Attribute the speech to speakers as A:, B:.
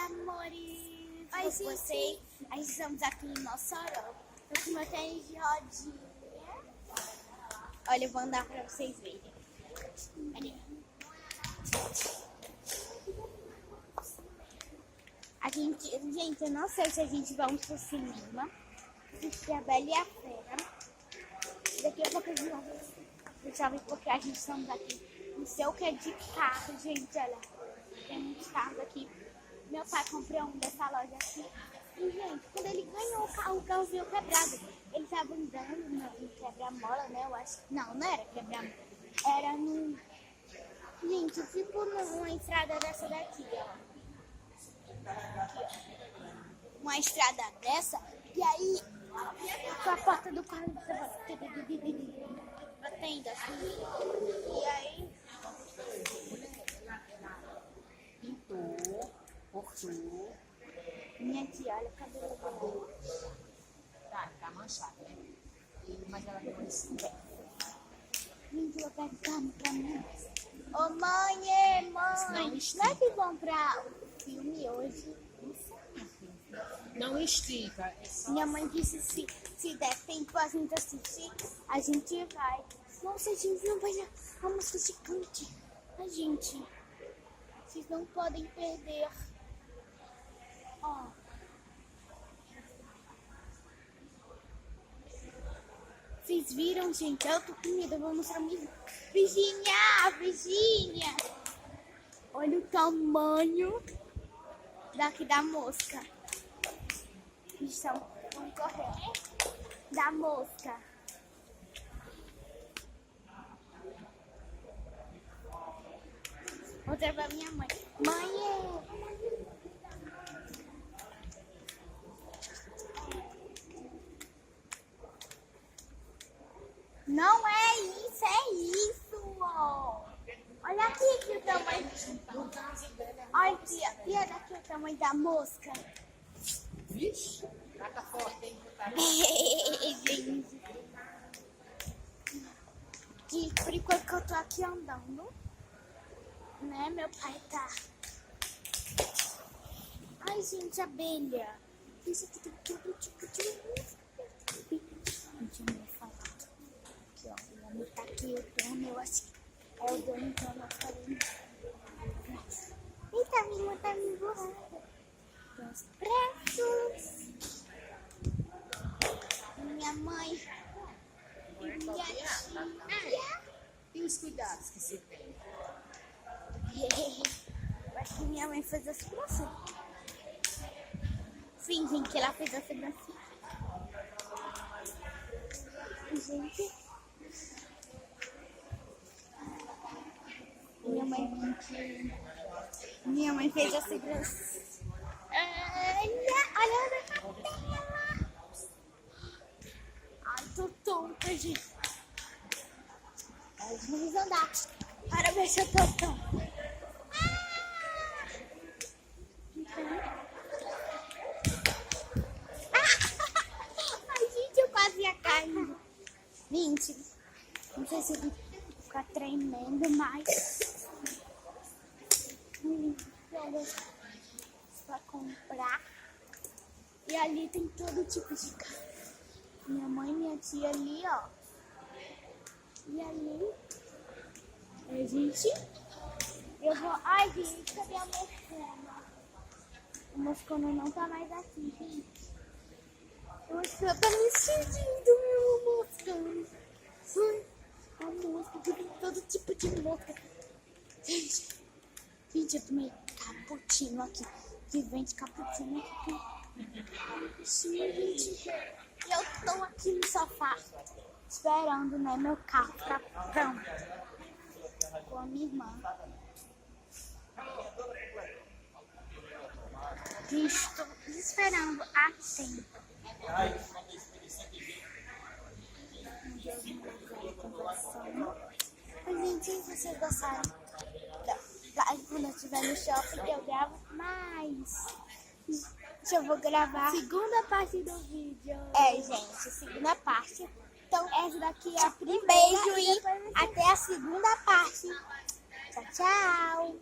A: amores! Oi, vocês! A gente estamos aqui em Mossoró. Tô com meu tênis de rodinha. Olha, eu vou andar pra vocês verem. Olha. Gente, eu não sei se a gente vai pro cinema. Assistir a Bela e a Fera. Daqui a pouco a gente vai deixar ver porque a gente estamos aqui. Não sei o que é de carro, gente, olha. Tem muitos carros aqui. Meu pai comprou um dessa loja aqui. E, gente, quando ele ganhou o carro veio quebrado. Ele estava andando no quebra-mola, né? Eu acho. Não era quebra-mola. Era no... Gente, tipo numa estrada dessa daqui, ó. Aqui, ó. Uma estrada dessa. E aí, com a porta do carro batendo assim. E aí...
B: Pintou, cortou.
A: Minha tia, olha o cabelo dela.
B: Tá manchado, né? Mas ela deu esse pé.
A: Gente, eu quero carne pra mim. Ô mãe, não é que vão pra o filme hoje?
B: Não estica. É só...
A: Minha mãe disse se der tempo a gente assistir, a gente vai. Nossa, gente, não vai dar uma música gigante. A gente, vocês não podem perder. Ó. Vocês viram, gente? Eu tô com medo, eu vou mostrar mesmo. Virgínia! Olha o tamanho daqui da mosca. Vamos correr da mosca. Vou trazer pra minha mãe. Não é isso, é isso, ó. Olha aqui que o tamanho. Olha aqui, olha daqui o tamanho da mosca.
B: Vixe, tá forte, hein?
A: Gente. E por enquanto que eu tô aqui andando, né? Meu pai tá. Ai, gente, abelha. Isso aqui tem todo tipo de música. Gente, eu não ia falar. Aqui, ó. O homem tá aqui, o dono, eu acho que é o dono, então eu não falei. Eita, a minha irmã tá me emburrando. Os preços. Minha mãe. Minha tia.
B: E os cuidados que se tem?
A: Eu acho que minha mãe fez a sobrancelha. Fingem que ela fez a sobrancelha. Gente. Minha mãe fez a sobrancelha. Olha a cabela. Ai, tô tonta, gente. Vamos andar. Para ver se eu tô tonta. Ai, gente, eu quase ia cair. Gente, não sei se eu vou ficar tremendo, mas... Pra comprar. E ali tem todo tipo de carro. Minha mãe e minha tia ali, ó. E ali... A gente... Eu vou... Ai, gente, cadê a moscona? A moscona não tá mais aqui, gente. A moscona tá me seguindo, meu moscona. A mosca, tem todo tipo de mosca. Gente, eu tomei cappuccino aqui. Que vende cappuccino aqui. Sim, gente. E eu tô aqui no sofá. Esperando, né, meu carro ficar pronto. Com a minha irmã. Estou esperando a tempo. Gente, se vocês gostaram, quando eu estiver no shopping eu gravo mais. Eu vou gravar a segunda parte do vídeo. É, gente, segunda parte. Então, essa daqui é a primeira. Um beijo e até a segunda parte. Tchau, tchau.